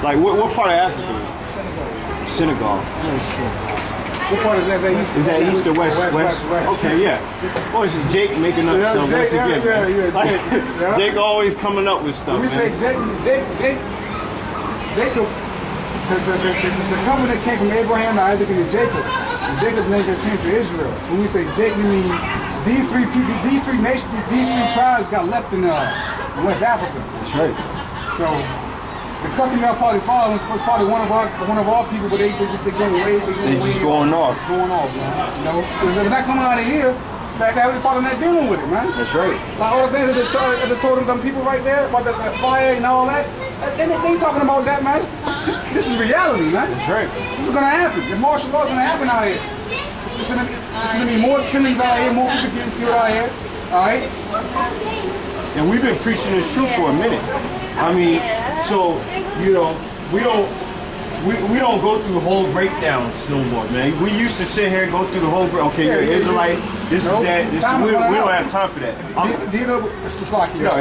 Like what part of Africa? Senegal. What part is that? Is that east or west? West. Okay, yeah. Oh, it's Jake making up stuff once again. Yeah. Jake always coming up with stuff. When we say Jacob, the company that came from Abraham to Isaac and Jacob. And Jacob's name got changed to Israel. When we say Jacob, we mean these three people, these three nations, these three tribes got left in West Africa. That's right. So the custom y'all probably following was probably one of our people, but they going way, they just going off. Going off, man. You know, if they're not coming out of here, that they probably not dealing with it, man. That's right. Like all the things that they told them people right there about the fire and all that. They talking about that, man. This is reality, man. That's right. This is gonna happen. The martial law is gonna happen out here. It's gonna be more killings out here, more people getting killed out here. All right. And we've been preaching this truth for a minute. I mean, so you know, we don't go through whole breakdowns no more, man. We used to sit here and go through the whole. Okay, you're Israelite. This is that. This is, we don't have time for that. Do you know? It's just like yeah.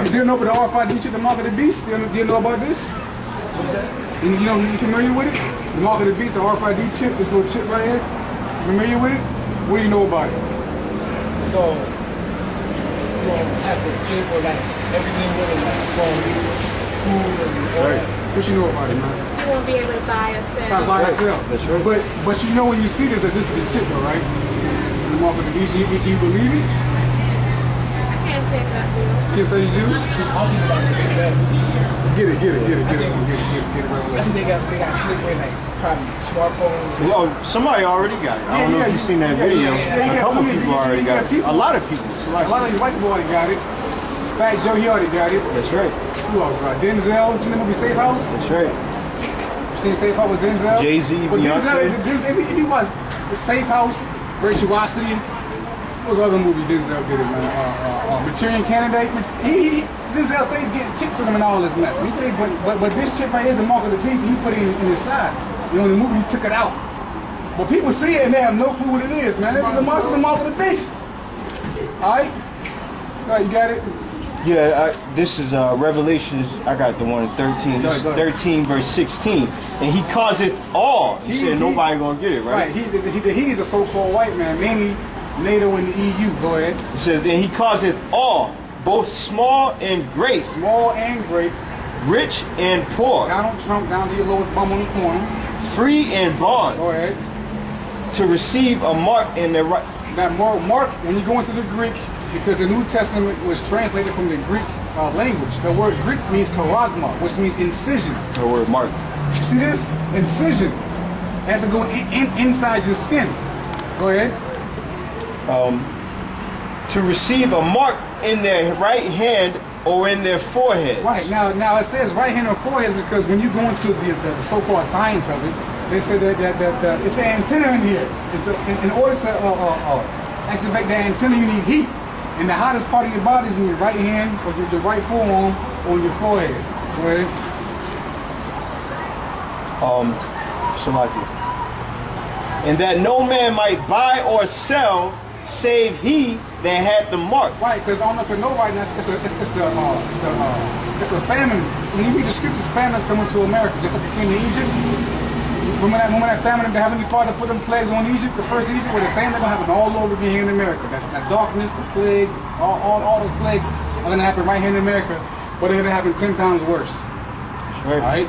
Do you know about the RFID chip, the mark of the beast? Do you know about this? What's that? You know, you familiar with it? The mark of the beast, the RFID chip, this little chip right here. Familiar with it? What do you know about it? So, you don't have to pay for like everything with it, like phone, food, and all that. What you know about it, man? You won't be able to buy or sell. Buy or sell. That's right. But you know when you see this, that this is the chip, though, right? This is the mark of the beast. You believe it? I can't say that I do. Yes, so you do? I'll think about it better. Get it. I think they got slick way, like probably smartphones. Well, somebody already got it. I don't know if you've seen that video. A couple people already got it. A lot of people. A lot of these white people already got it. Fat Joe, he already got it. That's right. Who else? Denzel, you seen the movie Safe House? That's right. You seen Safe House with Denzel? Jay-Z, Beyonce. If he was Safe House, Virtuosity, what was the other movie Denzel did it, man? Manchurian Candidate. Denzel stayed getting chips from him and all this mess. He stayed, but this chip right here is the mark of the beast, and he put it in his side. You know, in the movie, he took it out. But people see it and they have no clue what it is, man. This is the mark of the beast. All right? You got it? Yeah, this is Revelations. I got the one in 13. This is 13 verse 16. And he causeth all. He said nobody gonna get it, right? Right. He is a so-called white man, mainly NATO and the EU. Go ahead. It says, and he causeth all, both small and great. Small and great. Rich and poor. Donald Trump down to your lowest bum on the corner. Free and bond. Go ahead. To receive a mark in their right. That mark, when you go into the Greek, because the New Testament was translated from the Greek language. The word Greek means charagma, which means incision. The word mark. You see this? Incision. It has to go inside your skin. Go ahead. To receive a mark in their right hand or in their forehead. Right. Now it says right hand or forehead because when you go into the so-called science of it, they say that it's an antenna in here. In order to activate that antenna, you need heat. And the hottest part of your body is in your right hand or the right forearm or your forehead. Go ahead. And that no man might buy or sell save he that had the mark. Right, because I don't know if you know right now, it's a famine. When you read the scriptures, famine's coming to America, just like it came to Egypt. Remember that famine, the Heavenly Father put them plagues on Egypt, the first Egypt, where the same thing going to happen all over again here in America. That darkness, the plagues, all those plagues are going to happen right here in America, but they're going to happen 10 times worse. Right. All right?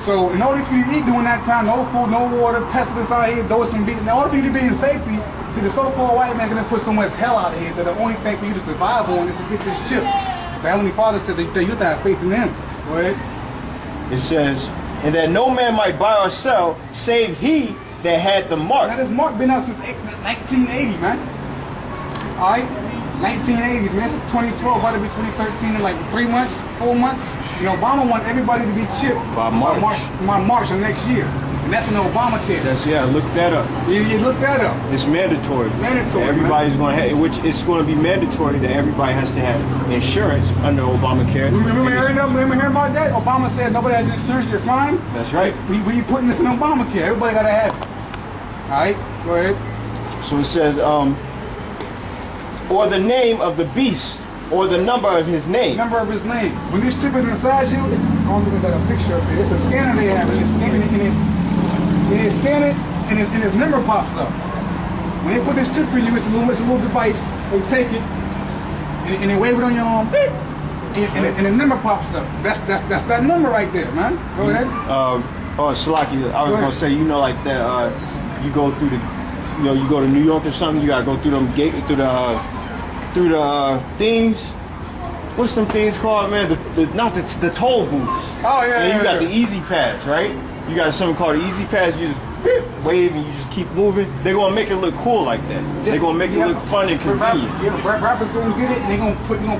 So in order for you to eat during that time, no food, no water, pestilence out here, those some beats. In order for you to be in safety, the so-called white man going to put so much hell out of here that the only thing for you to survive on is to get this chip. The Heavenly Father said that you have to have faith in Him. Go ahead. It says, and that no man might buy or sell save he that had the mark. Now this mark been out since 1980, man. All right, 1980s, man. It's 2012, about to be 2013 in like 3 months, 4 months. You know, Obama want everybody to be chipped by March of next year, and that's an Obamacare. Look that up. You look that up. It's mandatory. Mandatory. Everybody's going to have, which it's going to be mandatory that everybody has to have insurance under Obamacare. Remember hearing about that? Obama said nobody has insurance, you're fine. That's right. We putting this in Obamacare. Everybody got to have it. All right, go ahead. So it says, or the name of the beast, or the number of his name. Number of his name. When this chip is inside you, don't think I got a picture of it. It's a scanner they have, and it's scanning it, and it's scanning, and its number pops up. When they put this chip in you, it's a little device. They take it, and they wave it on your arm, beep, and the number pops up. That's that number right there, man. Go ahead. Salaki, I was gonna say, you know, like that. You go through the, you know, you go to New York or something. You gotta go through them gate, through the things. What's them things called, man? Not the toll booths. Oh yeah. And you got the Easy Pass, right? You got something called the Easy Pass. You just beep, wave and you just keep moving. They're gonna make it look cool like that. They're gonna make it look fun and convenient. Rappers gonna get it, and they're gonna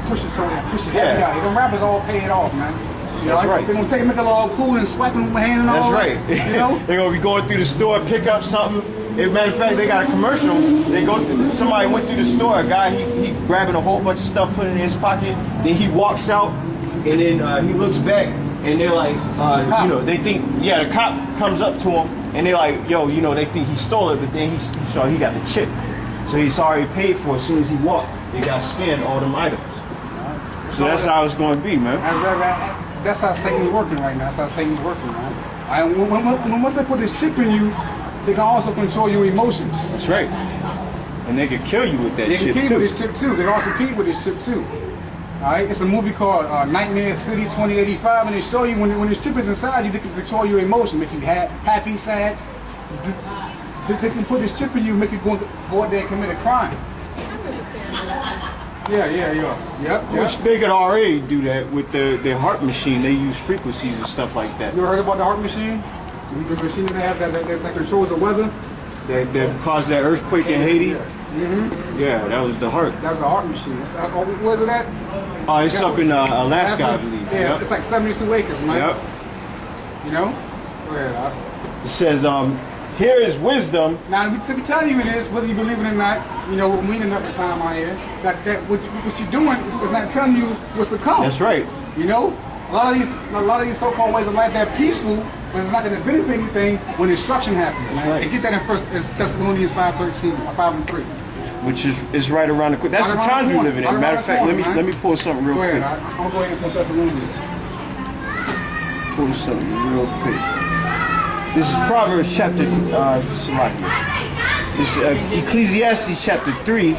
push it so they push it heavy out. Them rappers all pay it off, man. You know, That's right. They're gonna make it all cool and swiping with my hand and all. That's right. That, you know, They're gonna be going through the store, pick up something. As a matter of fact, they got a commercial. They go through. Somebody went through the store. A guy, he grabbing a whole bunch of stuff, putting it in his pocket. Then he walks out, and then he looks back, and they're like, you know, they think, yeah, the cop comes up to him, and they're like, yo, you know, they think he stole it, but then he got the chip, so he's already paid for it. As soon as he walked, they got scanned all them items. So that's how it's going to be, man. That's how Satan's working right now. That's how Satan's working, man. Once they put this chip in you, they can also control your emotions. That's right. And they can kill you with that chip, too. They can kill you with this chip, too. They can also kill you with this chip, too. All right? It's a movie called Nightmare City 2085, and they show you when this chip is inside you, they can control your emotions, make you happy, sad. They can put this chip in you and make you go out there and commit a crime. Yeah. Which they could already do that with their heart machine. They use frequencies and stuff like that. You ever heard about the heart machine? The machine they have that controls the weather? That caused that earthquake in Haiti? Mm-hmm. Yeah, that was the heart. That was a heart machine. Where's it at? Oh, it's up in Alaska, I believe. Yeah, it's like 72 acres, man. Yep. You know? Go ahead. It says, here is wisdom. Now, to be telling you this, whether you believe it or not, you know, we're meaning up the time out here, that what you're doing is not telling you what's to come. That's right. You know? A lot of these so-called ways of life, they're peaceful, but it's not going to benefit anything when destruction happens. That's right. And get that in 1 Thessalonians 5:13, 5:3. Which is right around the corner. That's the times we live in. Matter of fact, let me pull something real quick. Go ahead. I'm going to go ahead and put Thessalonians. Pull something real quick. This is Proverbs chapter, this Ecclesiastes chapter 3,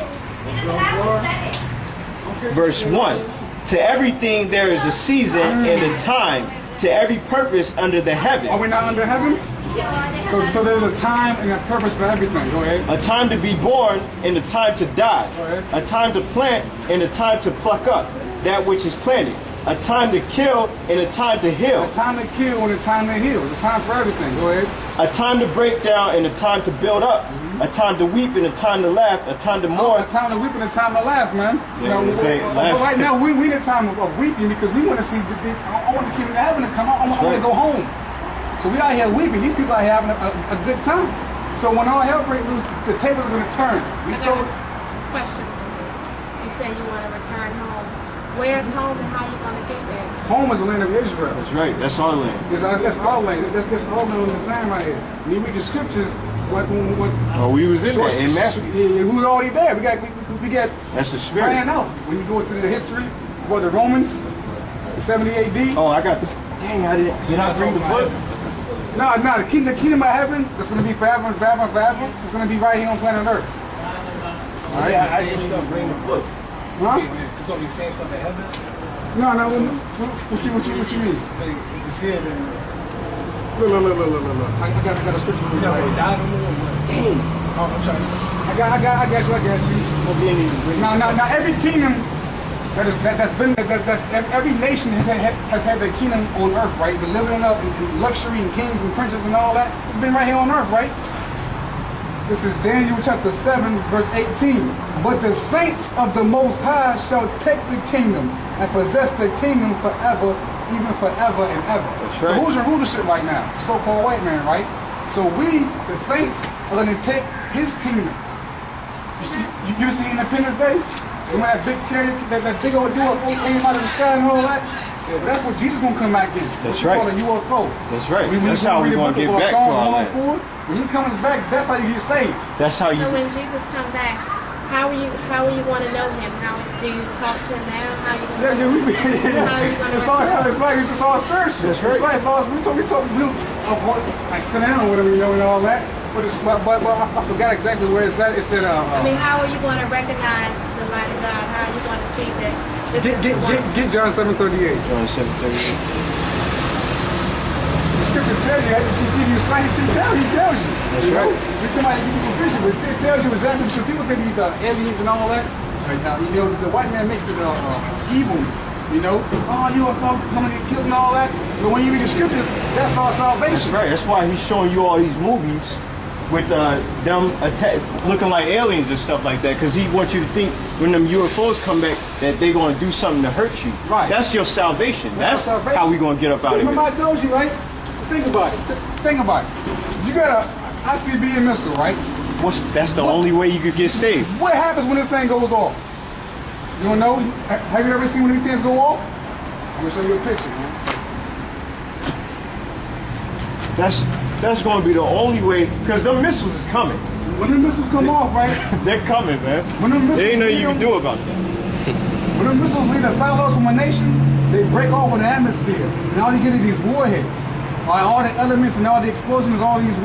verse 1. To everything there is a season and a time, to every purpose under the heaven. Are we not under heavens? So there's a time and a purpose for everything. Go ahead. A time to be born and a time to die. Go ahead. A time to plant and a time to pluck up that which is planted. A time to kill and a time to heal. A time to kill and a time to heal. It's a time for everything. Go ahead. A time to break down and a time to build up. A time to weep and a time to laugh. A time to mourn. A time to weep and a time to laugh, man. Yeah, but right now we in a time of weeping because we want to see. I want to keep it heaven and come. I want to go home. So we out here weeping. These people are having a good time. So when all hell breaks loose, the tables are going to turn. Question. You say you want to return home. Where's home and how you going to get there? Home is the land of Israel. That's right. That's our land. That's our land. That's all land on the sand right here. When you read the scriptures, we was in there in Matthew. Yeah, we was already there. We got that's the spirit. Playing out. When you go through the history, the Romans, 70 AD. Oh, I got. Dang, I didn't. Did I bring the book? No, the kingdom of heaven. That's going to be forever and forever and forever. It's going to be right here on planet Earth. All right, I didn't bring the book. Huh? It's going to be saying something in heaven? No. What you mean? If it's here, then... Look. I got a scripture for you. Die no more. Damn. Oh, I'm sorry. I got you. Now, every kingdom every nation has had their kingdom on earth, right? Been living up in luxury and kings and princes and all that. It's been right here on earth, right? This is Daniel chapter 7, verse 18. But the saints of the Most High shall take the kingdom and possess the kingdom forever, even forever and ever. That's right. So who's in rulership right now? So-called white man, right? So we, the saints, are going to take his kingdom. You see Independence Day? When that big chariot, that big old UFO came out of the sky and all that? Yeah, that's what Jesus gonna come back in. That's right. Call a UFO. That's right. When that's how we're gonna get back to all that. When he comes back, that's how you get saved. That's how you. So when Jesus comes back, How are you going to know him? How do you talk to him now? How you going Yeah, we be, it's all spiritual. That's right. It's all, we like sit down with him, you know, and all that. But I forgot exactly where it's at. It said, I mean, how are you going to recognize the light of God? How are you going to see that this is the one? get John 7:38. John 7:38. The scriptures tell you, after she give you sight, he tells you. That's You know? right. We come out and give you a vision, but it tells you exactly, because people think these are aliens and all that. You know, the white man makes it evilness. You know, you are coming to get killed and all that. But when you read the scriptures, that's our salvation. That's right. That's why he's showing you all these movies with them looking like aliens and stuff like that, because he wants you to think when them UFOs come back that they're going to do something to hurt you. Right. That's your salvation. That's salvation. how we going to get up out of Remember here. I told you, right? Think about it. Think about it. You got a ICBM missile, right? That's the only way you could get saved. What happens when this thing goes off? You don't know? Have you ever seen when these things go off? I'm gonna show you a picture, man. That's going to be the only way, because the missiles is coming. When the missiles come off, right? They're coming, man. When the missiles There ain't nothing you leave can do about that. When the missiles leave the silos from a nation, they break off in the atmosphere. And all you get is these warheads. All the elements and all the explosions, all these